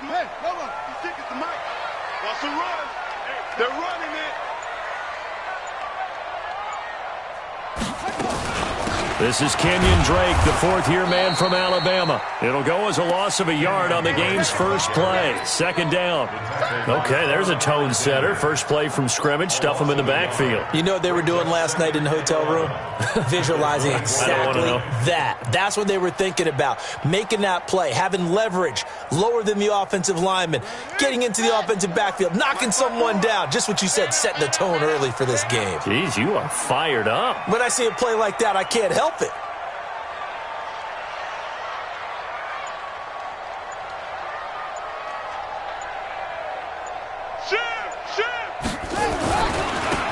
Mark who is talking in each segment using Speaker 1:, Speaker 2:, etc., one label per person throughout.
Speaker 1: Hey, hold on. You stick at the mic. What's the run? They're running it.
Speaker 2: This is Kenyon Drake, the fourth-year man from Alabama. It'll go as a loss of a yard on the game's first play. Second down. Okay, there's a tone setter. First play from scrimmage. Stuff them in the backfield.
Speaker 3: You know what they were doing last night in the hotel room? Visualizing exactly that. That's what they were thinking about. Making that play, having leverage, lower than the offensive lineman, getting into the offensive backfield, knocking someone down. Just what you said, setting the tone early for this game.
Speaker 2: Jeez, you are fired up.
Speaker 3: When I see a play like that, I can't help it.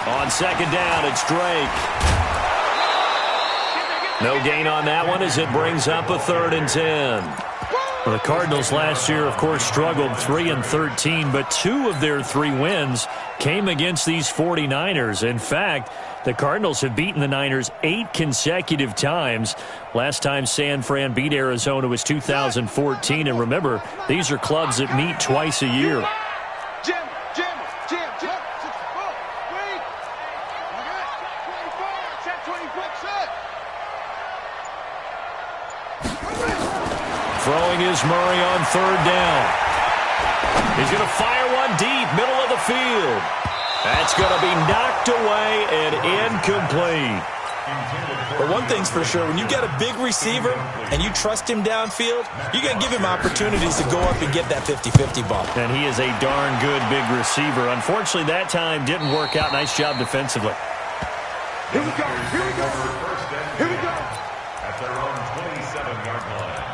Speaker 2: On second down, it's Drake. No gain on that one as it brings up a 3rd and 10. Well, the Cardinals last year, of course, struggled 3-13, but 2 of their 3 wins came against these 49ers. In fact, the Cardinals have beaten the Niners 8 consecutive times. Last time San Fran beat Arizona was 2014. And remember, these are clubs that meet twice a year. Throwing is Murray on 3rd down. He's going to fire one deep, middle of the field. That's going to be knocked away and incomplete.
Speaker 3: But one thing's for sure, when you got a big receiver and you trust him downfield, you're going to give him opportunities to go up and get that 50-50 ball.
Speaker 2: And he is a darn good big receiver. Unfortunately, that time didn't work out. Nice job defensively.
Speaker 1: Here we go. Here we go. Here we go.
Speaker 4: At their own 27-yard line.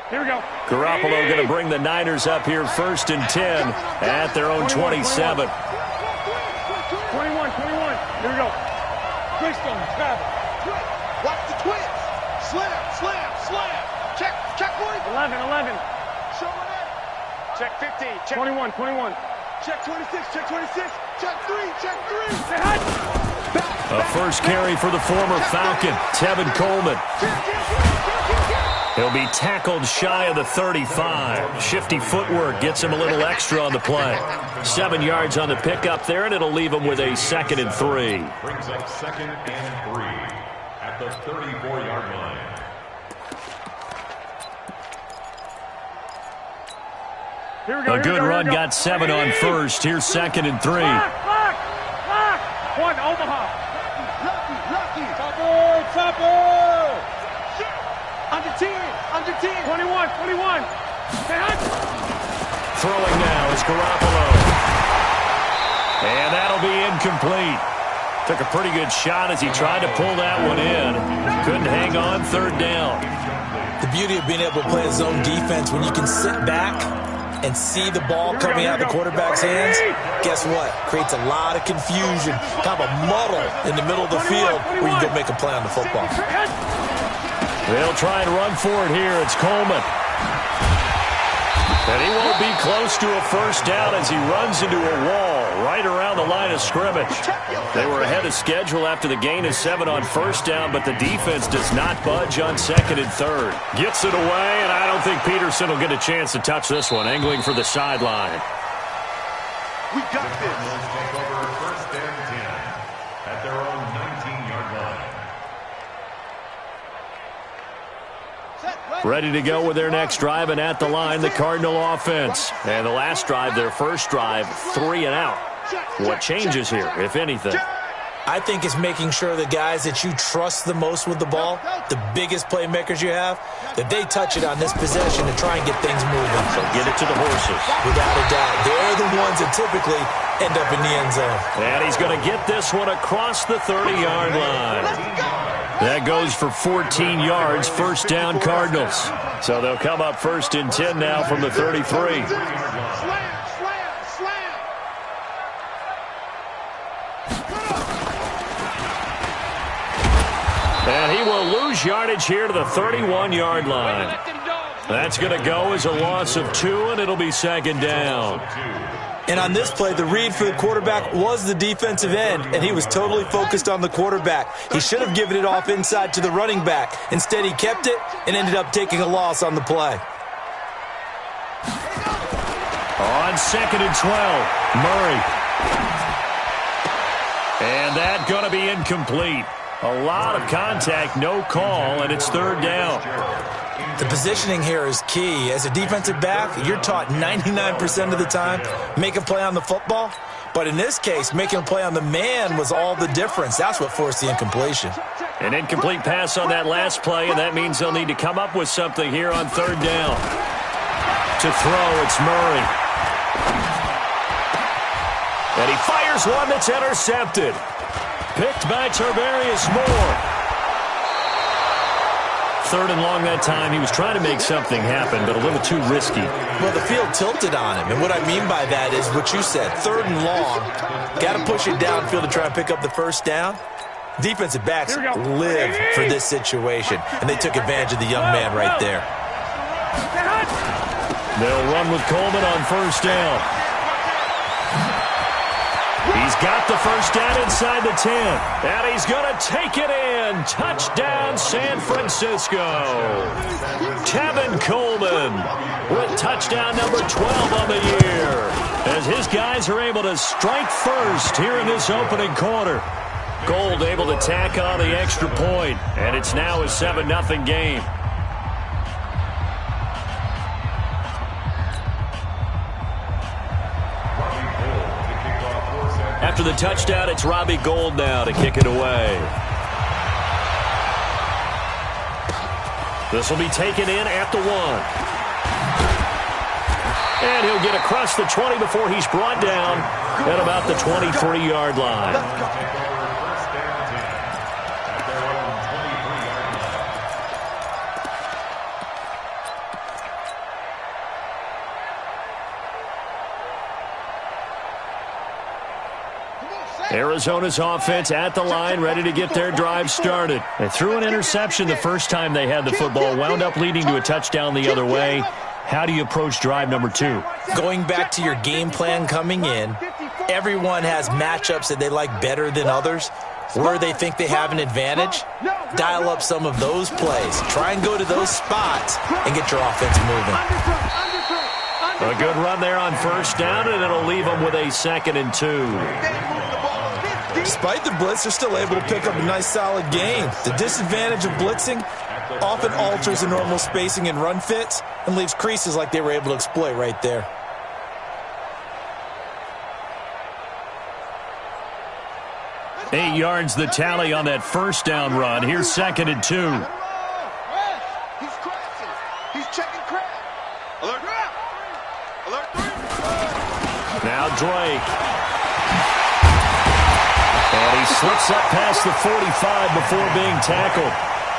Speaker 1: Here we go.
Speaker 2: Garoppolo going to bring the Niners up here 1st and 10 at their own 27.
Speaker 1: 21. Here we go. Greystone, travel. Watch the twins. Slam. Check 1. 11. Show it in. Check 50. Check 21. Check 26. Check 3.
Speaker 2: A first carry for the former Falcon, Tevin Coleman. He'll be tackled shy of the 35. Shifty footwork gets him a little extra on the play. 7 yards on the pickup there, and it'll leave him with a 2nd and 3.
Speaker 4: Brings up 2nd and 3 at the 34-yard line.
Speaker 2: A good run got 7 on first. Here's 2nd and 3.
Speaker 1: Lock. 1, Omaha. Lucky. Topper. Under 10. 21.
Speaker 2: Throwing now is Garoppolo. And that'll be incomplete. Took a pretty good shot as he tried to pull that one in. Couldn't hang on 3rd down.
Speaker 3: The beauty of being able to play a zone defense when you can sit back and see the ball coming out of the quarterback's hands, guess what? Creates a lot of confusion, kind of a muddle in the middle of the field where you can go make a play on the football.
Speaker 2: They'll try and run for it here. It's Coleman. And he won't be close to a first down as he runs into a wall right around the line of scrimmage. They were ahead of schedule after the gain of 7 on first down, but the defense does not budge on 2nd and 3rd. Gets it away, and I don't think Peterson will get a chance to touch this one. Angling for the sideline.
Speaker 1: We got this.
Speaker 4: Take over 1st and 10 at their own 19-yard line.
Speaker 2: Ready to go with their next drive, and at the line, the Cardinal offense. And the last drive, their first drive, 3 and out. What changes here, if anything?
Speaker 3: I think it's making sure the guys that you trust the most with the ball, the biggest playmakers you have, that they touch it on this possession to try and get things moving.
Speaker 2: So get it to the horses.
Speaker 3: Without a doubt. They're the ones that typically end up in the end zone.
Speaker 2: And he's going to get this one across the 30-yard line. That goes for 14 yards, first down Cardinals. So they'll come up 1st and 10 now from the 33. And he will lose yardage here to the 31-yard line. That's going to go as a loss of 2, and it'll be second down.
Speaker 3: And on this play, the read for the quarterback was the defensive end, and he was totally focused on the quarterback. He should have given it off inside to the running back. Instead, he kept it and ended up taking a loss on the play.
Speaker 2: On 2nd and 12, Murray. And that's going to be incomplete. A lot of contact, no call, and it's 3rd down.
Speaker 3: The positioning here is key. As a defensive back, you're taught 99% of the time, make a play on the football. But in this case, making a play on the man was all the difference. That's what forced the incompletion.
Speaker 2: An incomplete pass on that last play, and that means they'll need to come up with something here on 3rd down. To throw, it's Murray. And he fires one that's intercepted. Picked by Tarvarius Moore. 3rd and long that time. He was trying to make something happen, but a little too risky.
Speaker 3: Well, the field tilted on him, and what I mean by that is what you said. 3rd and long, got to push it downfield to try and pick up the first down. Defensive backs live for this situation, and they took advantage of the young man right there.
Speaker 2: They'll run with Coleman on 1st down. He's got the first down inside the 10. And he's going to take it in. Touchdown, San Francisco. Tevin Coleman with touchdown number 12 on the year. As his guys are able to strike first here in this opening quarter. Gold able to tack on the extra point. And it's now a 7-0 game. After the touchdown, it's Robbie Gould now to kick it away. This will be taken in at the 1. And he'll get across the 20 before he's brought down at about the 23-yard line. Arizona's offense at the line, ready to get their drive started. They threw an interception the first time they had the football, wound up leading to a touchdown the other way. How do you approach drive number 2?
Speaker 3: Going back to your game plan coming in, everyone has matchups that they like better than others. Where they think they have an advantage, dial up some of those plays. Try and go to those spots and get your offense moving.
Speaker 2: A good run there on 1st down, and it'll leave them with a 2nd and 2.
Speaker 3: Despite the blitz, they're still able to pick up a nice, solid gain. The disadvantage of blitzing often alters the normal spacing and run fits and leaves creases like they were able to exploit right there.
Speaker 2: Eight yards the tally on that 1st down run. Here's 2nd and 2.
Speaker 1: He's crashing. He's checking crash. Alert. Alert 3.
Speaker 2: Now Drake. And he slips up past the 45 before being tackled.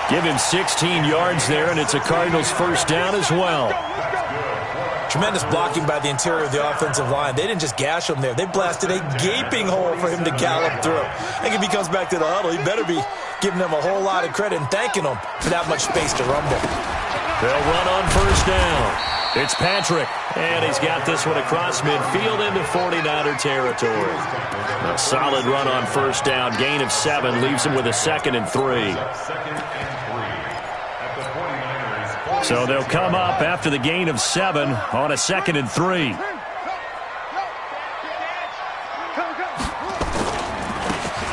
Speaker 2: Give him 16 yards there, and it's a Cardinals 1st down as well.
Speaker 3: Tremendous blocking by the interior of the offensive line. They didn't just gash him there. They blasted a gaping hole for him to gallop through. I think if he comes back to the huddle, he better be giving them a whole lot of credit and thanking them for that much space to rumble.
Speaker 2: They'll run on 1st down. It's Patrick, and he's got this one across midfield into 49er territory. A solid run on 1st down. Gain of 7 leaves him with a 2nd and 3. So they'll come up after the gain of 7 on a 2nd and 3.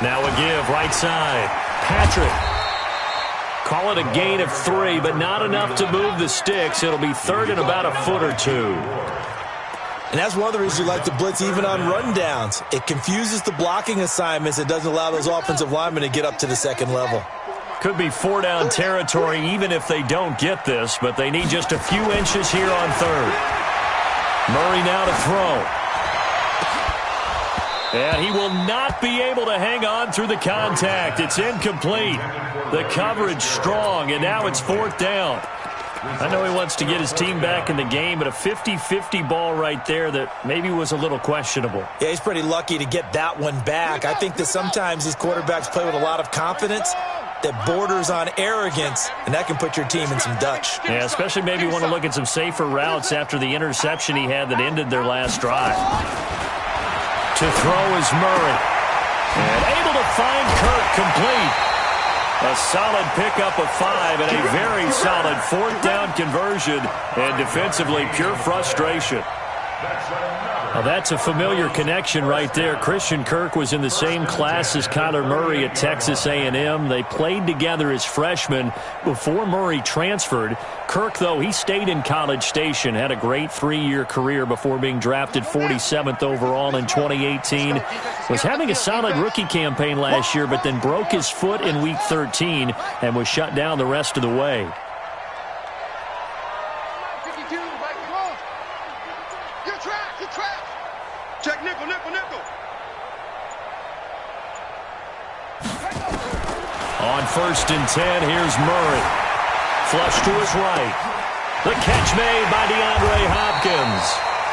Speaker 2: Now a give right side. Patrick. Call it a gain of 3, but not enough to move the sticks. It'll be 3rd and about a foot or 2.
Speaker 3: And that's one of the reasons you like to blitz even on rundowns. It confuses the blocking assignments. It doesn't allow those offensive linemen to get up to the 2nd level.
Speaker 2: Could be 4-down territory even if they don't get this, but they need just a few inches here on 3rd. Murray now to throw. And he will not be able to hang on through the contact. It's incomplete. The coverage strong, and now it's 4th down. I know he wants to get his team back in the game, but a 50-50 ball right there that maybe was a little questionable.
Speaker 3: Yeah, he's pretty lucky to get that one back. I think that sometimes these quarterbacks play with a lot of confidence. that borders on arrogance, and that can put your team in some Dutch.
Speaker 2: Yeah, especially maybe want to look at some safer routes after the interception he had that ended their last drive. To throw is Murray. And able to find Kirk complete. A solid pickup of 5 and a very solid 4th down conversion. And defensively, pure frustration. Well, that's a familiar connection right there. Christian Kirk was in the same class as Kyler Murray at Texas A&M. They played together as freshmen before Murray transferred. Kirk, though, he stayed in College Station, had a great 3-year career before being drafted 47th overall in 2018. Was having a solid rookie campaign last year, but then broke his foot in Week 13 and was shut down the rest of the way.
Speaker 1: Check nickel, nickel, nickel.
Speaker 2: On 1st and 10, here's Murray. Flush to his right. The catch made by DeAndre Hopkins.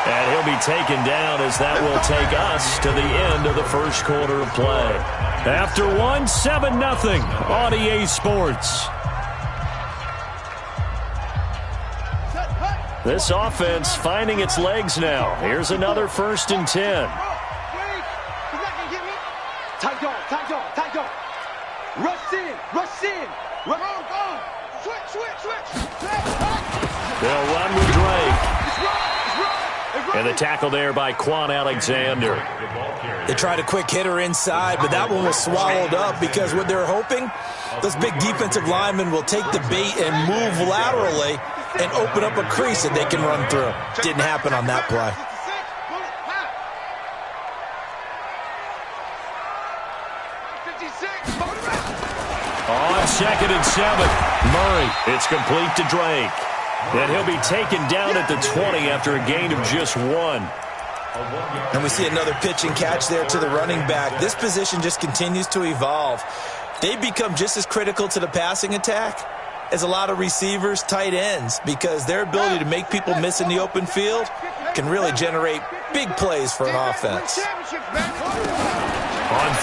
Speaker 2: And he'll be taken down as that will take us to the end of the first quarter of play. After one, 7-0 on EA Sports. This offense finding its legs now. Here's another 1st and 10.
Speaker 1: Tight dog. Rush in. Go. Switch.
Speaker 2: They'll run with Drake. And the tackle there by Quan Alexander.
Speaker 3: They tried a quick hitter inside, but that one was swallowed up because what they're hoping, those big defensive linemen will take the bait and move laterally and open up a crease that they can run through. Didn't happen on that play.
Speaker 2: On 2nd and 7, Murray. It's complete to Drake. And he'll be taken down at the 20 after a gain of just 1.
Speaker 3: And we see another pitch and catch there to the running back. This position just continues to evolve. They become just as critical to the passing attack as a lot of receivers, tight ends, because their ability to make people miss in the open field can really generate big plays for an offense.
Speaker 2: On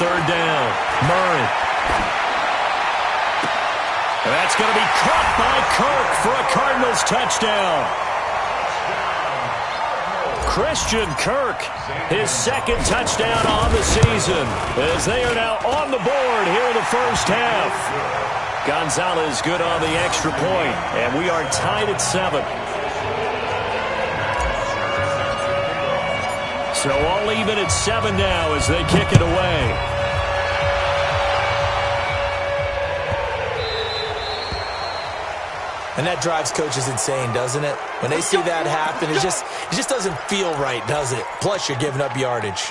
Speaker 2: 3rd down, Murray. That's going to be caught by Kirk for a Cardinals touchdown. Christian Kirk, his 2nd touchdown on the season, as they are now on the board here in the first half. Gonzalez good on the extra point, and we are tied at 7. So all even at 7 now as they kick it away.
Speaker 3: And that drives coaches insane, doesn't it? When they see that happen, it just doesn't feel right, does it? Plus, you're giving up yardage.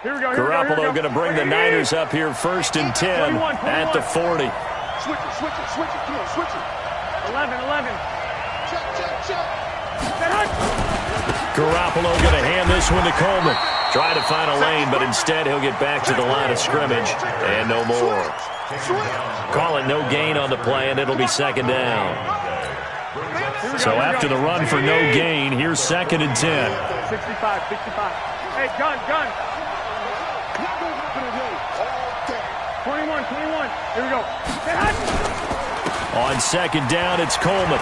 Speaker 2: Garoppolo going to bring the Niners up here 1st and 10 at the 40.
Speaker 1: Switch it. Come on, switch it. 11.
Speaker 2: Garoppolo going to hand this one to Coleman. Try to find a lane, but instead he'll get back to the line of scrimmage and no more. Call it no gain on the play, and it'll be 2nd down. So after the run for no gain, here's 2nd and 10.
Speaker 5: 65. Hey, gun. 21. Here we go.
Speaker 2: On 2nd down, it's Coleman.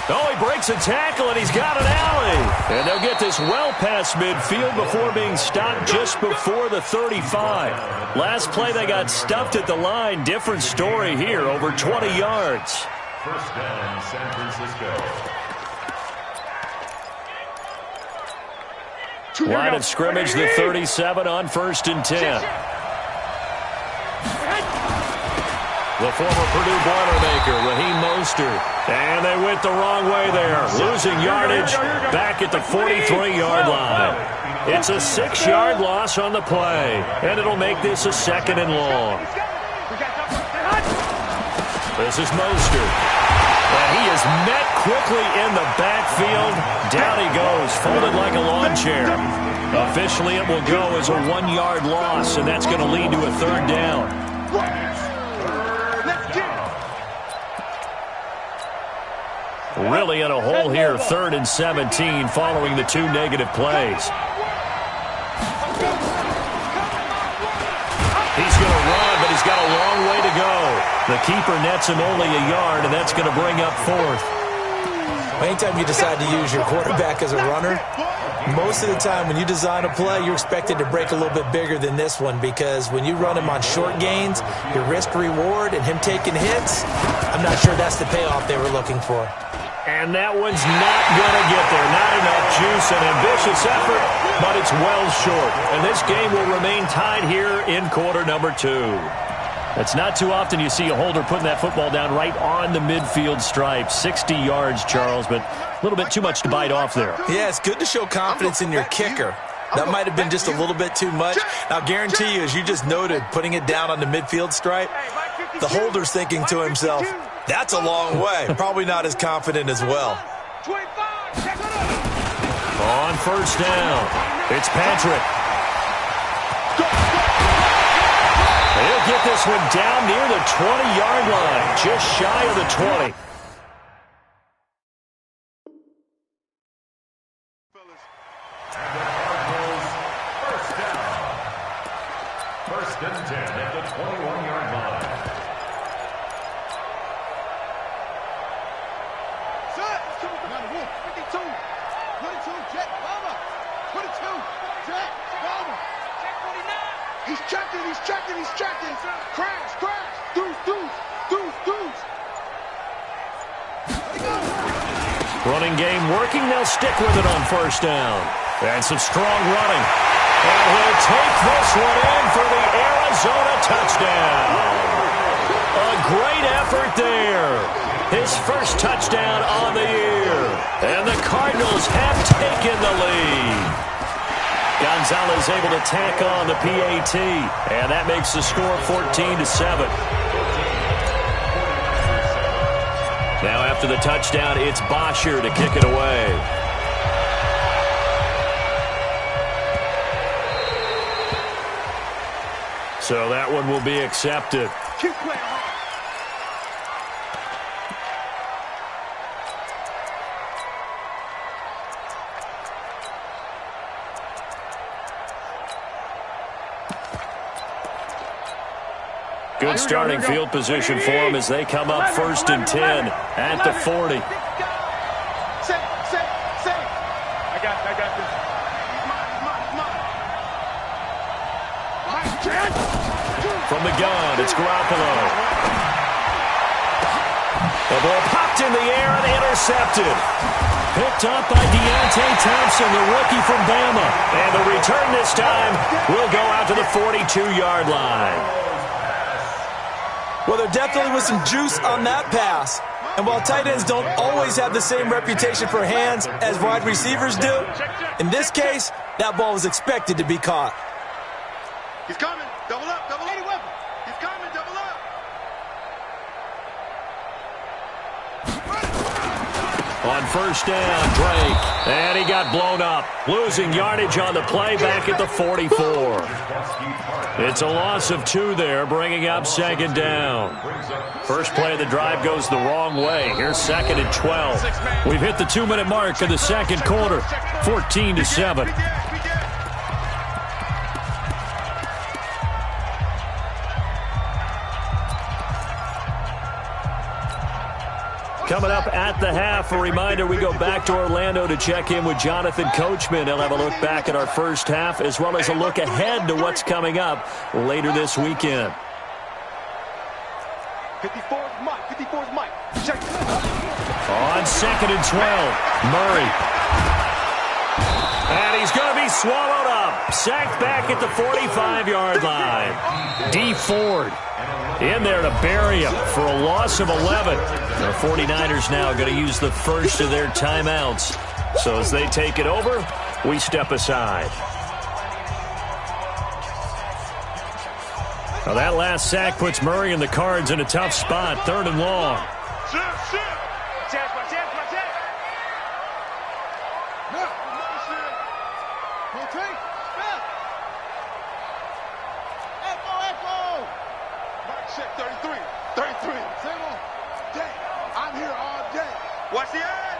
Speaker 2: Oh, he breaks a tackle, and he's got an alley. And they'll get this well past midfield before being stopped just before the 35. Last play, they got stuffed at the line. Different story here, over 20 yards.
Speaker 4: 1st down, San Francisco.
Speaker 2: Line of scrimmage, the 37 on 1st and 10. The former Purdue Boilermaker, Raheem Mostert. And they went the wrong way there. Losing yardage back at the 43-yard line. It's a 6-yard loss on the play. And it'll make this a 2nd and long. This is Mostert. And he is met quickly in the backfield. Down he goes, folded like a lawn chair. Officially, it will go as a 1-yard loss, and that's going to lead to a 3rd down. Really in a hole here, 3rd and 17, following the 2 negative plays. He's going to run, but he's got a long way to go. The keeper nets him only a yard, and that's going to bring up 4th.
Speaker 3: Anytime you decide to use your quarterback as a runner, most of the time when you design a play, you're expected to break a little bit bigger than this one, because when you run him on short gains, your risk-reward and him taking hits, I'm not sure that's the payoff they were looking for.
Speaker 2: And that one's not going to get there. Not enough juice, an ambitious effort, but it's well short. And this game will remain tied here in quarter number 2. It's not too often you see a holder putting that football down right on the midfield stripe. 60 yards, Charles, but a little bit too much to bite off there.
Speaker 3: Yeah, it's good to show confidence in your kicker. That might have been just a little bit too much. I'll guarantee you, as you just noted, putting it down on the midfield stripe, the holder's thinking to himself, that's a long way. Probably not as confident as well.
Speaker 2: On 1st down, it's Patrick. He'll get this one down near the 20-yard line, just shy of the 20.
Speaker 4: First and 10 at the 21-yard line.
Speaker 1: Set. 52. 22. Jet. Bomber. 22. Jet. Bomber. Jet 49. He's checking. He's checking. He's checking. Crash. Crash. Deuce. Deuce. Deuce. Deuce.
Speaker 2: Running game working. They'll stick with it on 1st down. And some strong running. And he'll take this one in for the Arizona touchdown. A great effort there. His first touchdown on the year. And the Cardinals have taken the lead. Gonzalez able to tack on the PAT. And that makes the score 14-7. Now after the touchdown, it's Bosher to kick it away. So that one will be accepted.
Speaker 1: Keep playing hard.
Speaker 2: Good starting field position for them as they come up 1st and 10 at the 40.
Speaker 1: Set. I got this.
Speaker 2: From the gun, it's Garoppolo. The ball popped in the air and intercepted. Picked up by Deontay Thompson, the rookie from Bama. And the return this time will go out to the 42-yard line.
Speaker 3: Well, there definitely was some juice on that pass. And while tight ends don't always have the same reputation for hands as wide receivers do, in this case, that ball was expected to be caught.
Speaker 1: He's coming. Double up. He's coming. Double up.
Speaker 2: On 1st down, Drake. And he got blown up. Losing yardage on the play back at the 44. It's a loss of 2 there, bringing up 2nd down. First play of the drive goes the wrong way. Here's 2nd and 12. We've hit the 2-minute mark of the 2nd quarter, 14-7. Coming up at the half, a reminder, we go back to Orlando to check in with Jonathan Coachman. He'll have a look back at our first half as well as a look ahead to what's coming up later this weekend.
Speaker 1: 54's Mike. Check.
Speaker 2: On 2nd and 12, Murray. And he's going to be swallowed up. Sacked back at the 45-yard line. D. Ford in there to bury him for a loss of 11. The 49ers now going to use the first of their timeouts. So as they take it over, we step aside. Now that last sack puts Murray and the Cards in a tough spot, 3rd and long.
Speaker 1: Check 33. 33. I'm here all day. Watch the edge.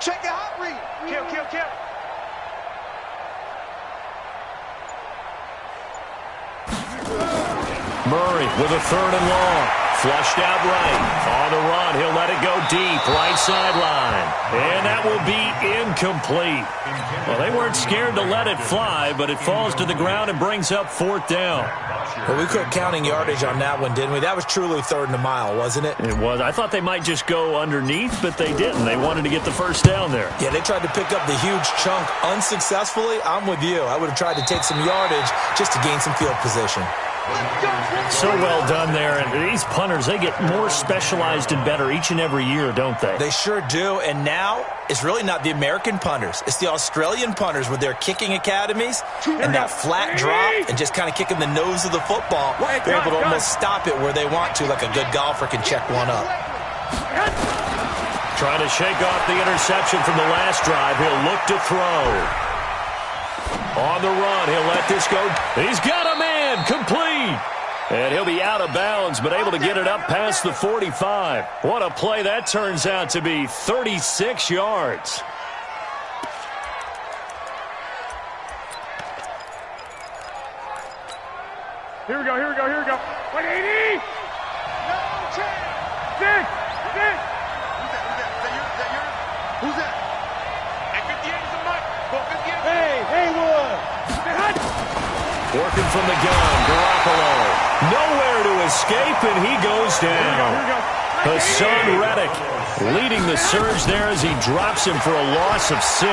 Speaker 1: Check the hot read.
Speaker 5: Kill, kill, kill.
Speaker 2: Murray with a 3rd and long. Flushed out right. On the run, he'll let it go deep. Right sideline. And that will be incomplete. Well, they weren't scared to let it fly, but it falls to the ground and brings up 4th down.
Speaker 3: Well, we quit counting yardage on that one, didn't we? That was truly 3rd and a mile, wasn't it?
Speaker 2: It was. I thought they might just go underneath, but they didn't. They wanted to get the 1st down there.
Speaker 3: Yeah, they tried to pick up the huge chunk unsuccessfully. I'm with you. I would have tried to take some yardage just to gain some field position.
Speaker 2: So well done there. And these punters, they get more specialized and better each and every year, don't they?
Speaker 3: They sure do. And now it's really not the American punters. It's the Australian punters with their kicking academies and that flat drop and just kind of kicking the nose of the football. They're able to almost stop it where they want to, like a good golfer can check one up.
Speaker 2: Trying to shake off the interception from the last drive. He'll look to throw. On the run, he'll let this go. He's got a man, complete. And he'll be out of bounds, but able to get it up past the 45. What a play that turns out to be, 36 yards.
Speaker 5: Here we go, here we go, here we go. 180!
Speaker 1: No chance.
Speaker 5: Six!
Speaker 1: Who's that? At 58 is a Mike. Go 58.
Speaker 5: Hey, Haywood!
Speaker 2: Working from the gun, Garoppolo. Nowhere to escape, and he goes down. Hassan Reddick leading the surge there as he drops him for a loss of 6.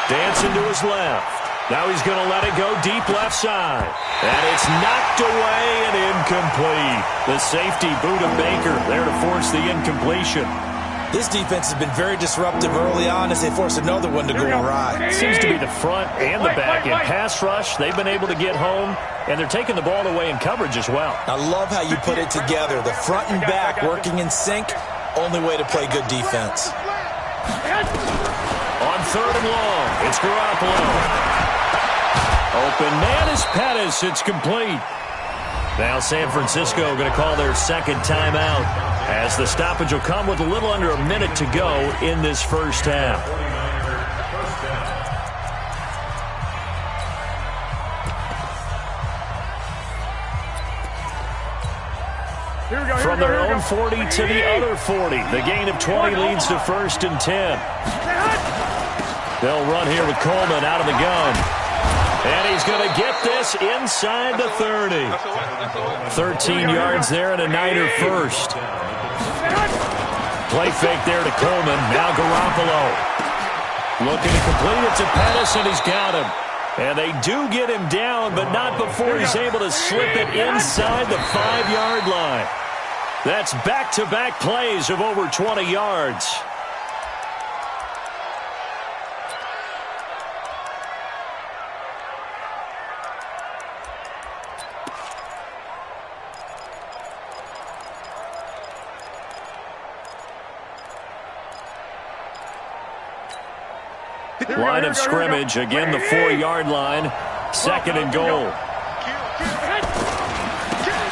Speaker 2: Dancing to his left. Now he's going to let it go deep left side. And it's knocked away and incomplete. The safety, Buda Baker, there to force the incompletion.
Speaker 3: This defense has been very disruptive early on as they force another one to go awry.
Speaker 2: Seems to be the front and the back. In pass rush, they've been able to get home, and they're taking the ball away in coverage as well.
Speaker 3: I love how you put it together. The front and back working in sync, only way to play good defense.
Speaker 2: On 3rd and long, it's Garoppolo. Open man is Pettis. It's complete. Now San Francisco going to call their 2nd timeout as the stoppage will come with a little under a minute to go in this first half.
Speaker 5: Here we go,
Speaker 2: From their own 40 to the other 40. The gain of 20 leads to 1st and 10. They'll run here with Coleman out of the gun. And he's going to get this inside the 30. 13 yards there and a Niner first. Play fake there to Coleman. Now Garoppolo. Looking to complete it to Pettis, and he's got him. And they do get him down, but not before he's able to slip it inside the 5-yard line. That's back-to-back plays of over 20 yards. Line of scrimmage, again the 4-yard line, 2nd and goal.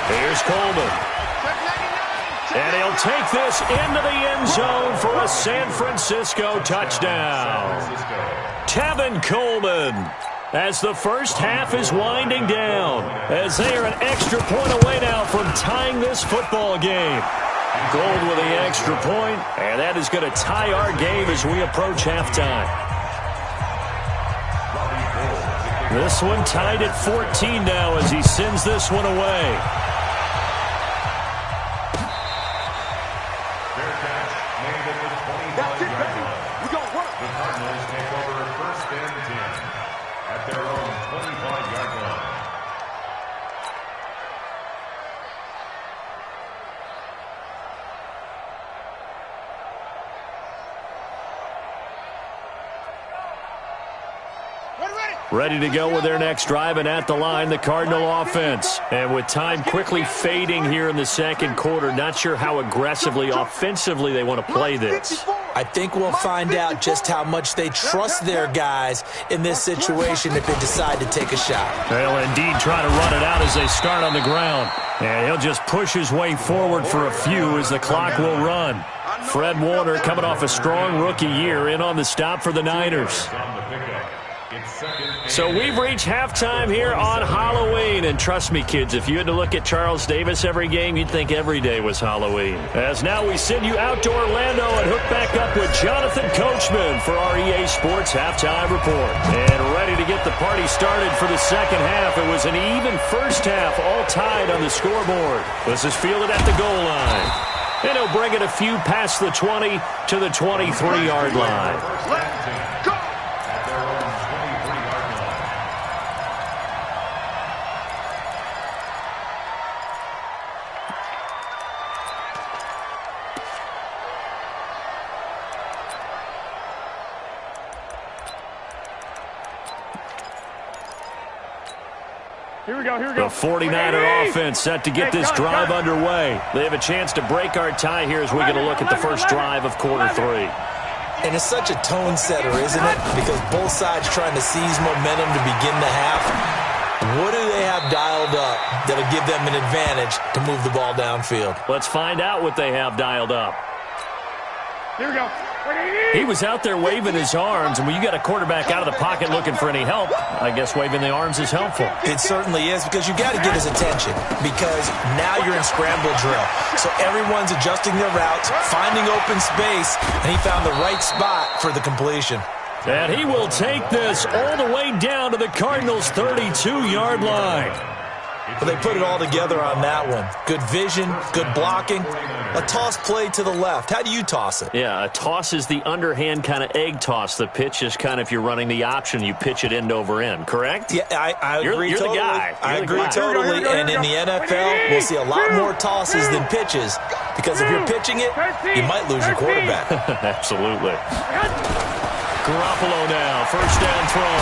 Speaker 2: Here's Coleman. And he'll take this into the end zone for a San Francisco touchdown. Tevin Coleman, as the first half is winding down, as they are an extra point away now from tying this football game. Gold with the extra point, and that is going to tie our game as we approach halftime. This one tied at 14 now as he sends this one away.
Speaker 4: Fair catch made at the 25-yard line.
Speaker 1: We gonna work.
Speaker 4: The Cardinals take over 1st and 10 at their own 25-yard line.
Speaker 2: Ready to go with their next drive, and at the line, the Cardinal offense. And with time quickly fading here in the 2nd quarter, not sure how aggressively, offensively they want to play this.
Speaker 3: I think we'll find out just how much they trust their guys in this situation if they decide to take a shot.
Speaker 2: They'll indeed try to run it out as they start on the ground. And he'll just push his way forward for a few as the clock will run. Fred Warner coming off a strong rookie year in on the stop for the Niners. So we've reached halftime here on Halloween. And trust me, kids, if you had to look at Charles Davis every game, you'd think every day was Halloween. As now we send you out to Orlando and hook back up with Jonathan Coachman for our EA Sports Halftime Report. And ready to get the party started for the second half. It was an even first half, all tied on the scoreboard. This is fielded at the goal line. And he'll bring it a few past the 20 to the 23-yard line.
Speaker 5: Here we go, here we go.
Speaker 2: The 49er offense set to get this drive underway. They have a chance to break our tie here as we get a look at the first drive of quarter three.
Speaker 3: And it's such a tone setter, isn't it? Because both sides trying to seize momentum to begin the half. What do they have dialed up that'll give them an advantage to move the ball downfield?
Speaker 2: Let's find out what they have dialed up.
Speaker 5: Here we go.
Speaker 2: He was out there waving his arms, and when you got a quarterback out of the pocket looking for any help, I guess waving the arms is helpful.
Speaker 3: It certainly is, because you got to get his attention, because now you're in scramble drill. So everyone's adjusting their routes, finding open space, and he found the right spot for the completion.
Speaker 2: And he will take this all the way down to the Cardinals' 32-yard line.
Speaker 3: But they put it all together on that one. Good vision, good blocking. A toss play to the left. How do you toss it?
Speaker 2: Yeah, a toss is the underhand kind of egg toss. The pitch is kind of, if you're running the option, you pitch it end over end, correct?
Speaker 3: Yeah, I agree
Speaker 2: you're
Speaker 3: totally.
Speaker 2: The guy.
Speaker 3: I agree totally. And in the NFL, we'll see a lot more tosses than pitches, because if you're pitching it, you might lose your quarterback.
Speaker 2: Absolutely. Garoppolo now, first down throw.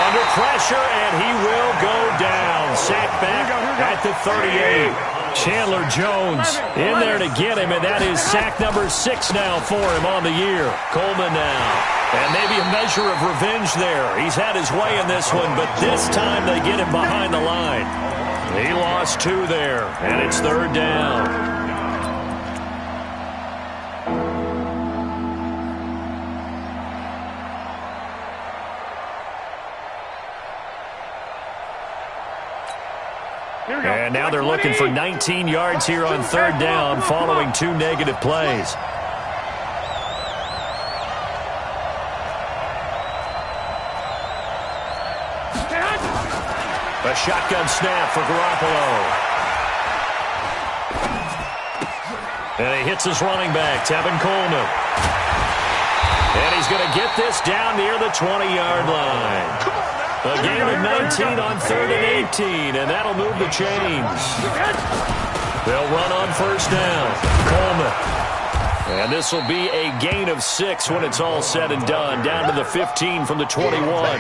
Speaker 2: Under pressure, and he will go down. Sacked back at the 38. Chandler Jones in there to get him, and that is sack number 6 now for him on the year. Coleman now. And maybe a measure of revenge there. He's had his way in this one, but this time they get him behind the line. He lost 2 there, and it's third down. And now they're looking for 19 yards here on third down following 2 negative plays. A shotgun snap for Garoppolo. And he hits his running back, Tevin Coleman. And he's going to get this down near the 20-yard line. A gain of 19 on 3rd and 18, and that'll move the chains. They'll run on first down. Coleman. And this will be a gain of 6 when it's all said and done, down to the 15 from the 21.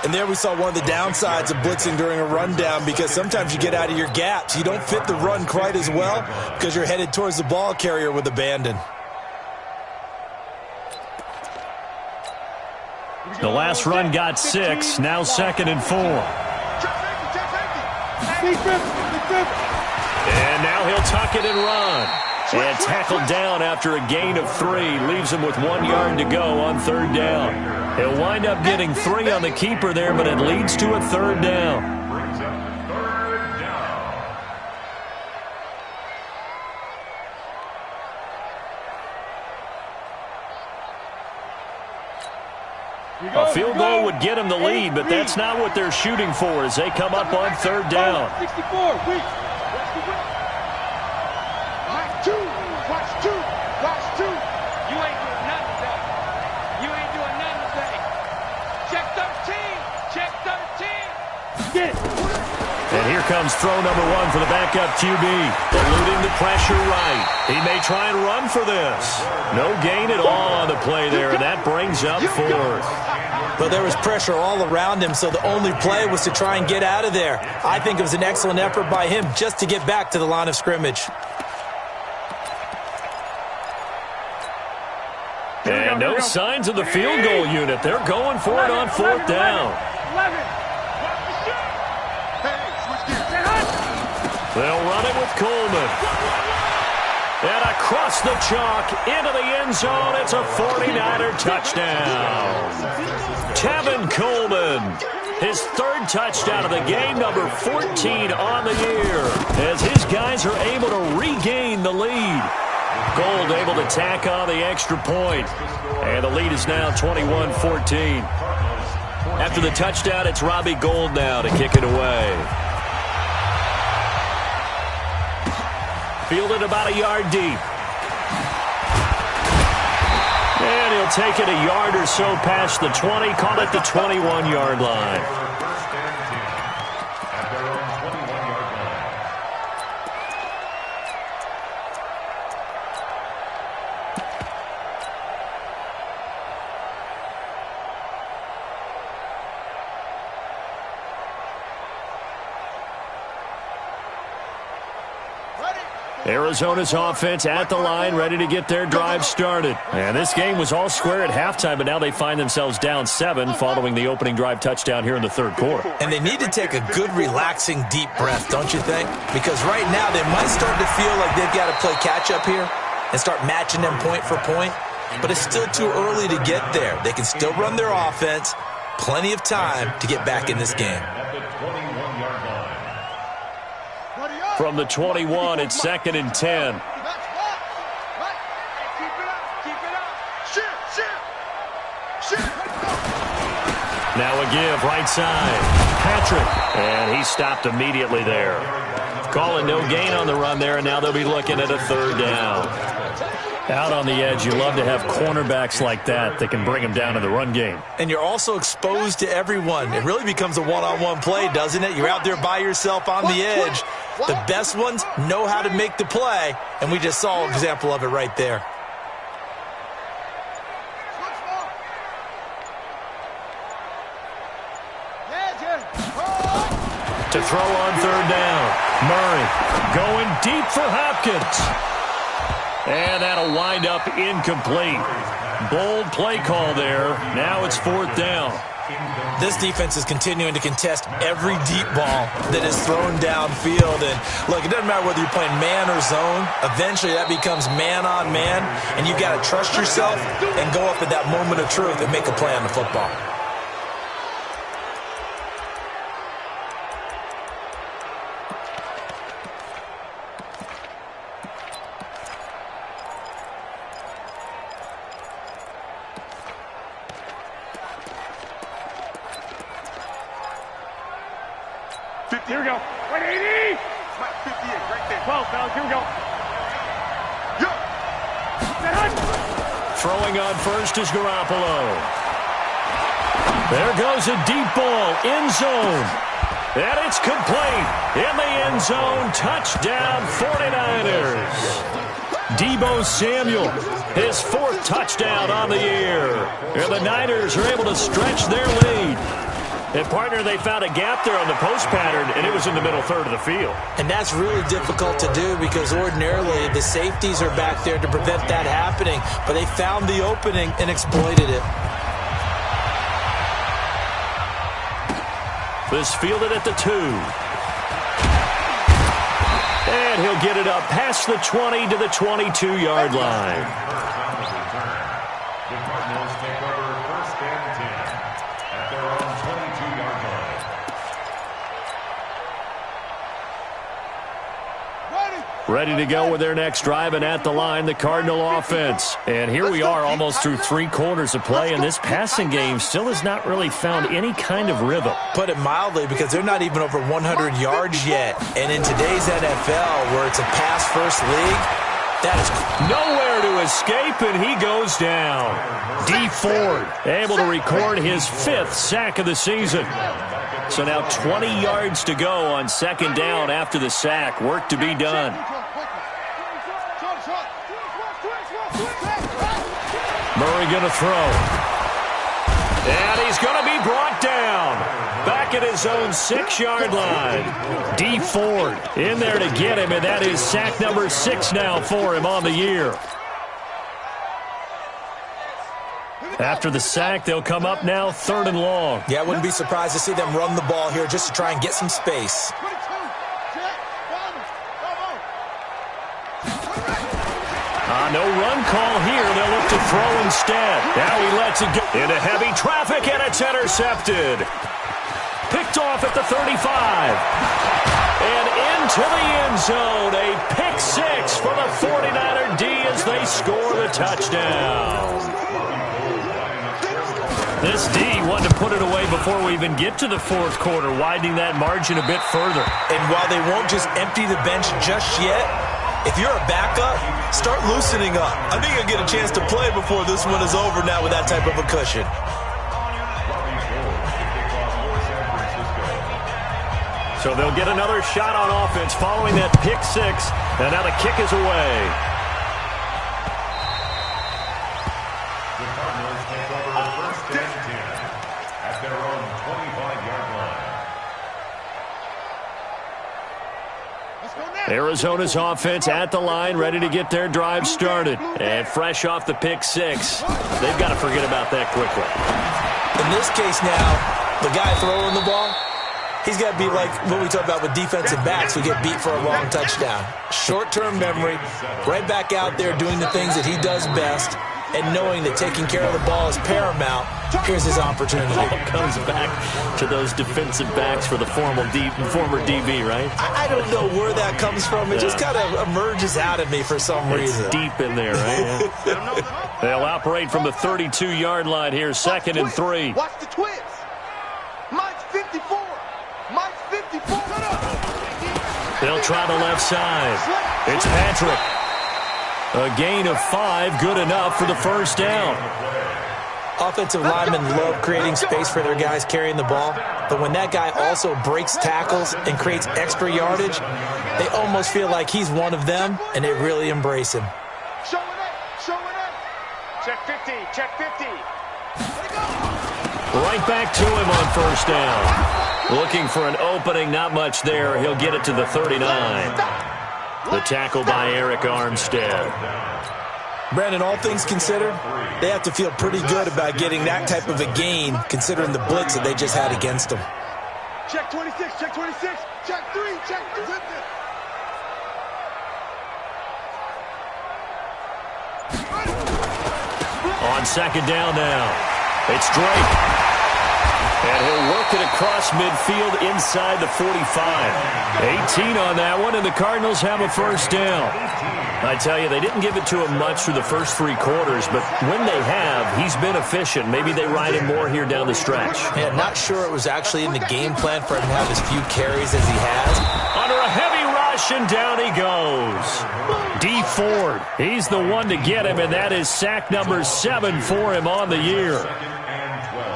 Speaker 3: And there we saw one of the downsides of blitzing during a rundown, because sometimes you get out of your gaps. You don't fit the run quite as well because you're headed towards the ball carrier with abandon.
Speaker 2: The last run got 6, now 2nd and 4. And now he'll tuck it and run. And tackled down after a gain of 3. Leaves him with 1 yard to go on third down. He'll wind up getting 3 on the keeper there, but it leads to a third down. A field goal would get them the lead, but that's not what they're shooting for as they come up on third down.
Speaker 1: 64. Watch 2. Watch 2.
Speaker 6: You ain't doing nothing today. You ain't doing nothing today. Check 13. Check 13.
Speaker 5: Get it.
Speaker 2: And here comes throw number 1 for the backup QB. Eluding the pressure right. He may try and run for this. No gain at all on the play there, and that brings up 4th.
Speaker 3: But there was pressure all around him, so the only play was to try and get out of there. I think it was an excellent effort by him just to get back to the line of scrimmage.
Speaker 2: And no signs of the field goal unit. They're going for it on 4th down.
Speaker 6: 11.
Speaker 2: They'll run it with Coleman. And across the chalk into the end zone. It's a 49er touchdown. Tevin Coleman, his 3rd touchdown of the game, number 14 on the year, as his guys are able to regain the lead. Gold able to tack on the extra point. And the lead is now 21-14. After the touchdown, it's Robbie Gould now to kick it away. Fielded about a yard deep. And he'll take it a yard or so past the 20, call it the 21-yard line. Arizona's offense at the line, ready to get their drive started. And this game was all square at halftime, but now they find themselves down 7 following the opening drive touchdown here in the 3rd quarter.
Speaker 3: And they need to take a good, relaxing, deep breath, don't you think? Because right now they might start to feel like they've got to play catch-up here and start matching them point for point. But it's still too early to get there. They can still run their offense. Plenty of time to get back in this game.
Speaker 2: From the 21, it's 2nd and 10.
Speaker 6: Keep it up.
Speaker 2: Now a give, right side. Patrick, and he stopped immediately there. Calling no gain on the run there, and now they'll be looking at a 3rd down. Out on the edge, you love to have cornerbacks like that can bring them down in the run game.
Speaker 3: And you're also exposed to everyone. It really becomes a one-on-one play, doesn't it? You're out there by yourself on the edge. The best ones know how to make the play, and we just saw an example of it right there.
Speaker 2: To throw on 3rd down. Murray going deep for Hopkins. And that'll wind up incomplete. Bold play call there. Now it's 4th down.
Speaker 3: This defense is continuing to contest every deep ball that is thrown downfield. And look, it doesn't matter whether you're playing man or zone. Eventually that becomes man on man. And you've got to trust yourself and go up at that moment of truth and make a play on the football.
Speaker 5: Here we go. 180.
Speaker 1: 58, right there.
Speaker 5: 12, fellas. Here we go.
Speaker 1: Yo.
Speaker 2: Throwing on first is Garoppolo. There goes a deep ball, end zone. And it's complete. In the end zone, touchdown 49ers. Deebo Samuel, his 4th touchdown on the year. And the Niners are able to stretch their lead. And, partner, they found a gap there on the post pattern, and it was in the middle 3rd of the field.
Speaker 3: And that's really difficult to do because ordinarily the safeties are back there to prevent that happening. But they found the opening and exploited it.
Speaker 2: This fielded at the 2. And he'll get it up past the 20 to the 22-yard line.
Speaker 4: The Cardinals take over 1st and 10 at their own 22-yard line.
Speaker 2: Ready to go with their next drive, and at the line, the Cardinal offense. And here we are almost through 3 quarters of play, and this passing game still has not really found any kind of rhythm.
Speaker 3: Put it mildly, because they're not even over 100 yards yet. And in today's NFL, where it's a pass-first league, that is
Speaker 2: nowhere to escape, and he goes down. D. Ford able to record his 5th sack of the season. So now 20 yards to go on 2nd down after the sack. Work to be done. Murray going to throw. And he's going to be brought down. Back at his own 6-yard line. D. Ford in there to get him, and that is sack number 6 now for him on the year. After the sack, they'll come up now 3rd and long.
Speaker 3: Yeah, I wouldn't be surprised to see them run the ball here just to try and get some space.
Speaker 2: No run call here. They'll look to throw instead. Now he lets it go into heavy traffic, and it's intercepted. Picked off at the 35. And into the end zone. A pick 6 for the 49er D as they score the touchdown. This D wanted to put it away before we even get to the 4th quarter, widening that margin a bit further.
Speaker 3: And while they won't just empty the bench just yet, if you're a backup, start loosening up. I think you'll get a chance to play before this one is over now with that type of a cushion.
Speaker 2: So they'll get another shot on offense following that pick 6, and now the kick is away.
Speaker 4: The Cardinals take over 1st and 10 at their own 25-yard line.
Speaker 2: Arizona's offense at the line, ready to get their drive started. And fresh off the pick 6, they've got to forget about that quickly.
Speaker 3: In this case now, the guy throwing the ball, he's got to be like what we talk about with defensive backs who get beat for a long touchdown. Short-term memory, right back out there doing the things that he does best, and knowing that taking care of the ball is paramount. Here's his opportunity.
Speaker 2: It comes back to those defensive backs for the former DB, right?
Speaker 3: I don't know where that comes from. It just kind of emerges out of me for some reason.
Speaker 2: It's deep in there, right? Yeah. They'll operate from the 32-yard line here, 2nd and 3.
Speaker 1: Watch the twist. Mike's 54. Mike's 54.
Speaker 2: They'll try the left side. It's Patrick. A gain of 5, good enough for the 1st down.
Speaker 3: Offensive linemen love creating space for their guys carrying the ball, but when that guy also breaks tackles and creates extra yardage, they almost feel like he's one of them, and they really embrace him.
Speaker 1: Show it up. Show it up.
Speaker 5: Check 50. Check 50.
Speaker 2: Right back to him on 1st down. Looking for an opening, not much there. He'll get it to the 39. The tackle by Eric Armstead.
Speaker 3: Brandon, all things considered, they have to feel pretty good about getting that type of a gain, considering the blitz that they just had against them.
Speaker 1: Check 26. Check 26. Check 3. Check 3.
Speaker 2: On 2nd down now. It's Drake. And he'll work it across midfield inside the 45. 18 on that one, and the Cardinals have a 1st down. I tell you, they didn't give it to him much through the first 3 quarters, but when they have, he's been efficient. Maybe they ride him more here down the stretch.
Speaker 3: Yeah, not sure it was actually in the game plan for him to have as few carries as he has.
Speaker 2: Under a heavy rush, and down he goes. D. Ford, he's the one to get him, and that is sack number 7 for him on the year.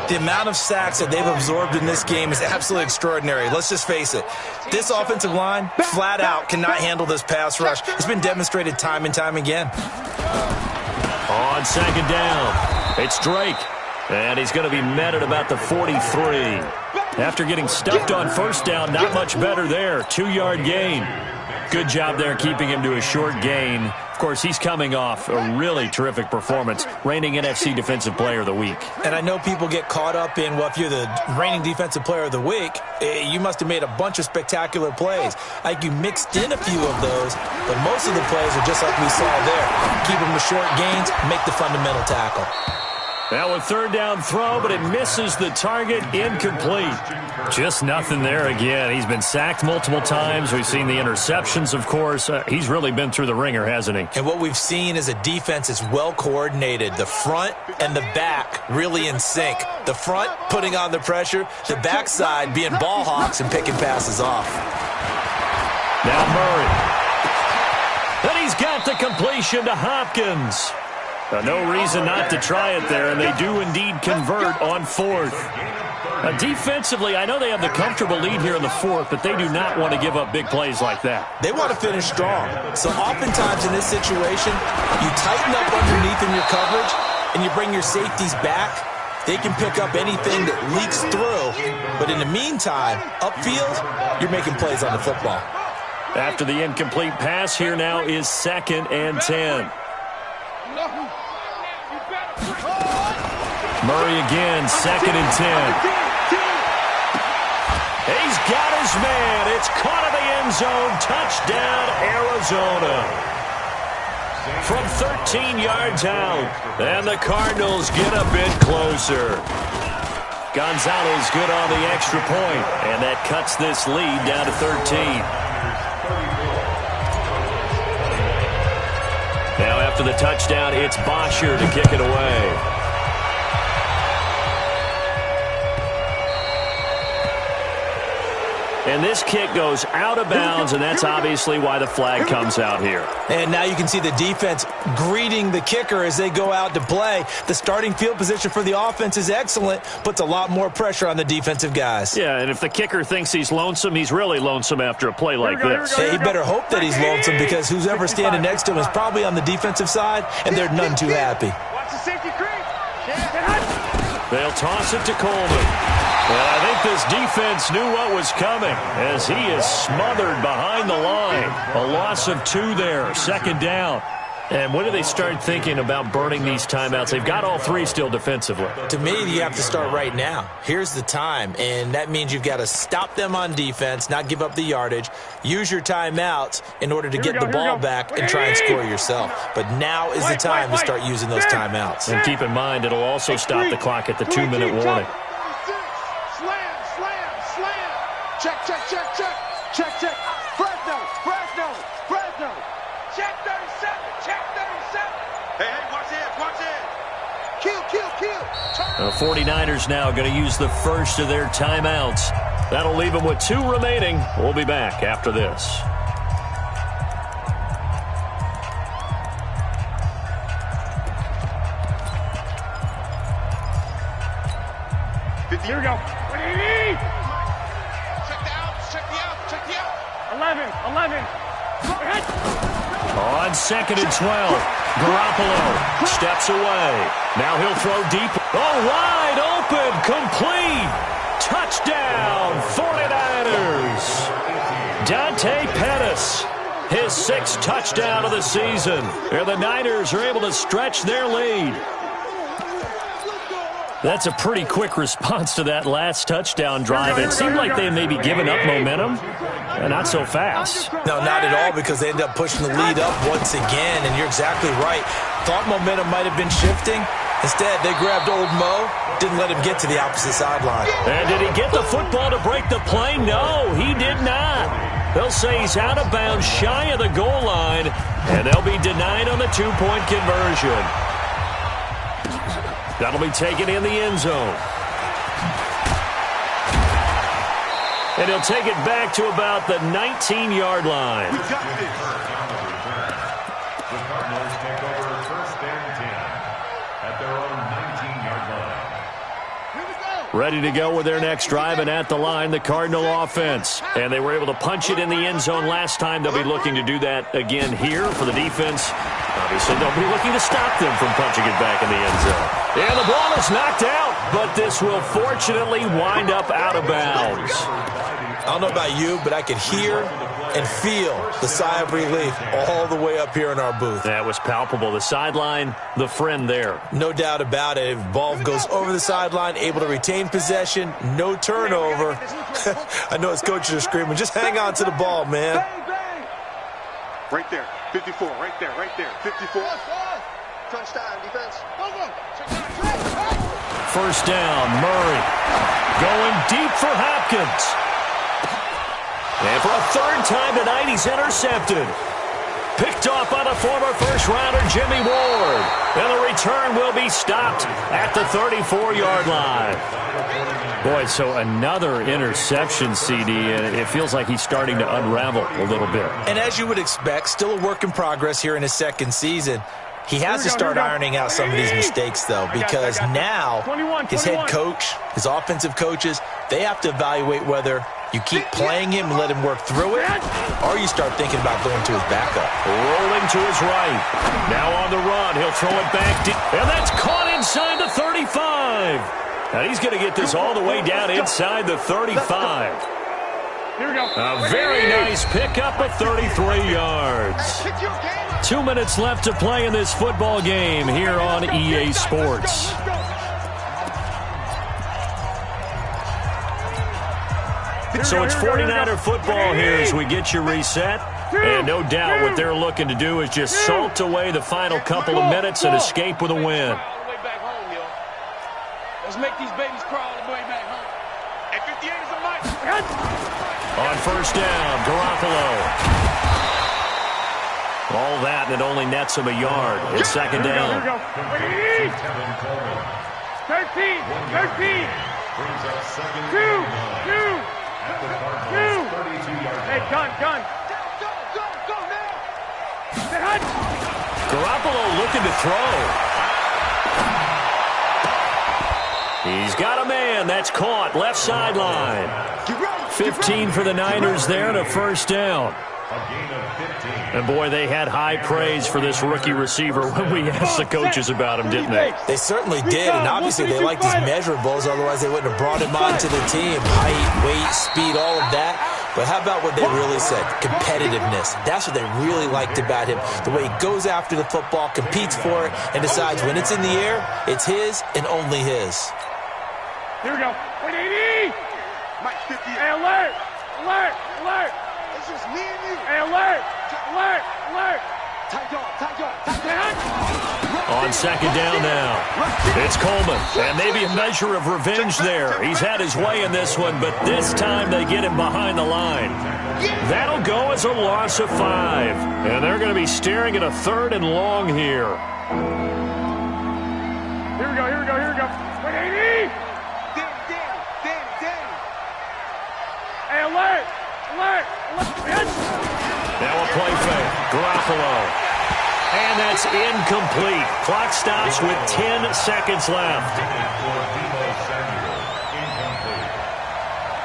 Speaker 3: The amount of sacks that they've absorbed in this game is absolutely extraordinary. Let's just face it. This offensive line, flat out, cannot handle this pass rush. It's been demonstrated time and time again.
Speaker 2: On 2nd down, it's Drake. And he's going to be met at about the 43. After getting stuffed on 1st down, not much better there. 2-yard gain. Good job there keeping him to a short gain. Of course, he's coming off a really terrific performance, reigning NFC Defensive Player of the Week.
Speaker 3: And I know people get caught up in, well, if you're the reigning Defensive Player of the Week, you must have made a bunch of spectacular plays. Like you mixed in a few of those, but most of the plays are just like we saw there. Keep them to short gains, make the fundamental tackle.
Speaker 2: Now a 3rd down throw, but it misses the target, incomplete. Just nothing there again. He's been sacked multiple times. We've seen the interceptions, of course. He's really been through the ringer, hasn't he?
Speaker 3: And what we've seen is a defense that's well coordinated. The front and the back really in sync. The front putting on the pressure, the backside being ball hawks and picking passes off.
Speaker 2: Now Murray. Then he's got the completion to Hopkins. No reason not to try it there, and they do indeed convert on 4th. Defensively, I know they have the comfortable lead here in the 4th, but they do not want to give up big plays like that.
Speaker 3: They want to finish strong. So oftentimes in this situation, you tighten up underneath in your coverage, and you bring your safeties back. They can pick up anything that leaks through, but in the meantime, upfield, you're making plays on the football.
Speaker 2: After the incomplete pass, here now is 2nd and 10. Murray again, 2nd and 10. He's got his man. It's caught in the end zone. Touchdown, Arizona. From 13 yards out. And the Cardinals get a bit closer. Gonzalez good on the extra point. And that cuts this lead down to 13. Now after the touchdown, it's Bosher to kick it away. And this kick goes out of bounds, and that's obviously why the flag comes out here.
Speaker 3: And now you can see the defense greeting the kicker as they go out to play. The starting field position for the offense is excellent, puts a lot more pressure on the defensive guys.
Speaker 2: Yeah, and if the kicker thinks he's lonesome, he's really lonesome after a play like this.
Speaker 3: Hey, he better hope that he's lonesome because who's ever standing next to him is probably on the defensive side, and they're none too happy.
Speaker 5: Watch the safety creep.
Speaker 2: They'll toss it to Coleman. And I think this defense knew what was coming as he is smothered behind the line. A loss of 2 there, 2nd down. And when do they start thinking about burning these timeouts? They've got all 3 still defensively.
Speaker 3: To me, you have to start right now. Here's the time, and that means you've got to stop them on defense, not give up the yardage, use your timeouts in order to get the ball back and try and score yourself. But now is the time to start using those timeouts.
Speaker 2: And keep in mind, it'll also stop the clock at the 2-minute warning.
Speaker 1: Check, check, check, check. Check, check. Fresno, Fresno, Fresno.
Speaker 6: Check 37. Check 37.
Speaker 5: Hey, watch it.
Speaker 1: Kill, kill, kill.
Speaker 2: The 49ers now going to use the first of their timeouts. That'll leave them with 2 remaining. We'll be back after this.
Speaker 6: Here we go. What do you need?
Speaker 1: Check the out.
Speaker 6: 11.
Speaker 2: On 2nd and 12, Garoppolo steps away. Now he'll throw deep. Oh, wide open, complete. Touchdown, 49ers. Dante Pettis, his 6th touchdown of the season. And the Niners are able to stretch their lead. That's a pretty quick response to that last touchdown drive. It seemed like they may be giving up momentum. Not so fast.
Speaker 3: No, not at all, because they end up pushing the lead up once again, and you're exactly right. Thought momentum might have been shifting. Instead, they grabbed old Mo, didn't let him get to the opposite sideline.
Speaker 2: And did he get the football to break the play? No, he did not. They'll say he's out of bounds, shy of the goal line, and they'll be denied on the 2-point conversion. That'll be taken in the end zone. And he'll take it back to about the 19-yard line.
Speaker 4: We got this. The Cardinals take over 1st and 10 at their own 19-yard line.
Speaker 1: Here we go.
Speaker 2: Ready to go with their next drive, and at the line, the Cardinal offense. And they were able to punch it in the end zone last time. They'll be looking to do that again here for the defense. Obviously, they'll be looking to stop them from punching it back in the end zone. And the ball is knocked out, but this will fortunately wind up out of bounds.
Speaker 3: I don't know about you, but I could hear and feel the sigh of relief all the way up here in our booth.
Speaker 2: That was palpable. The sideline, the friend there.
Speaker 3: No doubt about it. If ball goes over the sideline, able to retain possession, no turnover. I know his coaches are screaming, just hang on to the ball, man.
Speaker 5: Right there. 54. Right there. 54.
Speaker 1: Crunch time, defense. Go.
Speaker 2: First down, Murray. Going deep for Hopkins. And for a 3rd time tonight, he's intercepted. Picked off by the former first-rounder Jimmy Ward. And the return will be stopped at the 34-yard line. Boy, so another interception, CD, and it feels like he's starting to unravel a little bit.
Speaker 3: And as you would expect, still a work in progress here in his 2nd season. He has to start ironing out some of these mistakes, though, because now his head coach, his offensive coaches, they have to evaluate whether you keep playing him and let him work through it, or you start thinking about going to his backup.
Speaker 2: Rolling to his right. Now on the run. He'll throw it back deep. And that's caught inside the 35. Now he's going to get this all the way down inside the 35.
Speaker 6: Here we go.
Speaker 2: A very nice pickup of 33 yards. 2 minutes left to play in this football game here on EA Sports. So it's 49er football here as we get you reset. And no doubt what they're looking to do is just salt away the final couple of minutes and escape with a win.
Speaker 6: Let's make these babies crawl all the way back home.
Speaker 5: And 58 is a mic.
Speaker 2: On first down, Garoppolo. All that, and it only nets him a yard. It's second down.
Speaker 6: 13. 13.
Speaker 4: Brings up second.
Speaker 6: Two.
Speaker 4: At the Cardinals' 32-yard line.
Speaker 6: Hey, gun. Go now.
Speaker 2: Garoppolo looking to throw. He's got a man. That's caught. Left sideline. 15 for the Niners there and a first down.
Speaker 4: A gain of 15.
Speaker 2: And, boy, they had high praise for this rookie receiver when we asked the coaches about him, didn't they?
Speaker 3: They certainly did, and obviously they like these measurables, otherwise they wouldn't have brought him onto the team. Height, weight, speed, all of that. But how about what they really said? Competitiveness. That's what they really liked about him. The way he goes after the football, competes for it, and decides when it's in the air, it's his and only his.
Speaker 6: Here we go. 180.
Speaker 5: Mike 50.
Speaker 6: Hey, alert.
Speaker 5: It's just me and you.
Speaker 6: Hey, alert.
Speaker 5: Tight dog.
Speaker 2: On second down now. It's Coleman. And maybe a measure of revenge there. He's had his way in this one, but this time they get him behind the line. That'll go as a loss of 5. And they're going to be staring at a 3rd and long here.
Speaker 6: Here we go. 180.
Speaker 5: Danny.
Speaker 6: Hey, alert.
Speaker 2: Now a play fake. Garoppolo. And that's incomplete. Clock stops with 10 seconds left.
Speaker 4: Incomplete.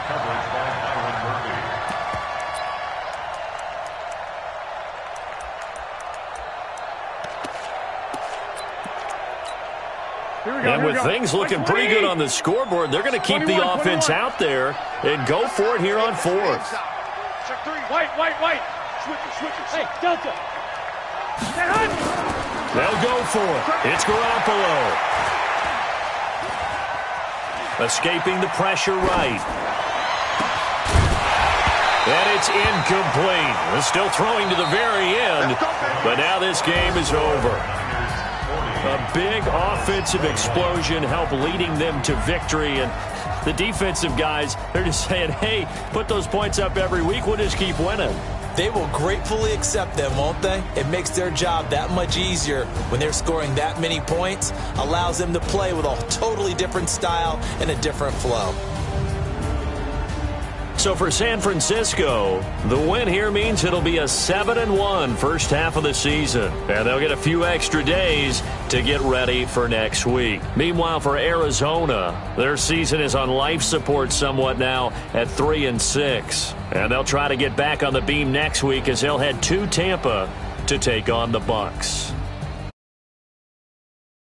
Speaker 4: Coverage by Byron Murphy.
Speaker 2: And with things looking pretty good on the scoreboard, they're going to keep the offense out there and go for it here on 4th.
Speaker 5: Check 3.
Speaker 6: White.
Speaker 5: Switches.
Speaker 6: Hey, Delta.
Speaker 2: They'll go for it. It's Garoppolo. Escaping the pressure right. And it's incomplete. They're still throwing to the very end, but now this game is over. A big offensive explosion helped leading them to victory, and the defensive guys, they're just saying, hey, put those points up every week, we'll just keep winning.
Speaker 3: They will gratefully accept them, won't they? It makes their job that much easier when they're scoring that many points, allows them to play with a totally different style and a different flow.
Speaker 2: So for San Francisco, the win here means it'll be a 7-1 first half of the season. And they'll get a few extra days to get ready for next week. Meanwhile, for Arizona, their season is on life support somewhat now at 3-6. And they'll try to get back on the beam next week as they'll head to Tampa to take on the Bucs.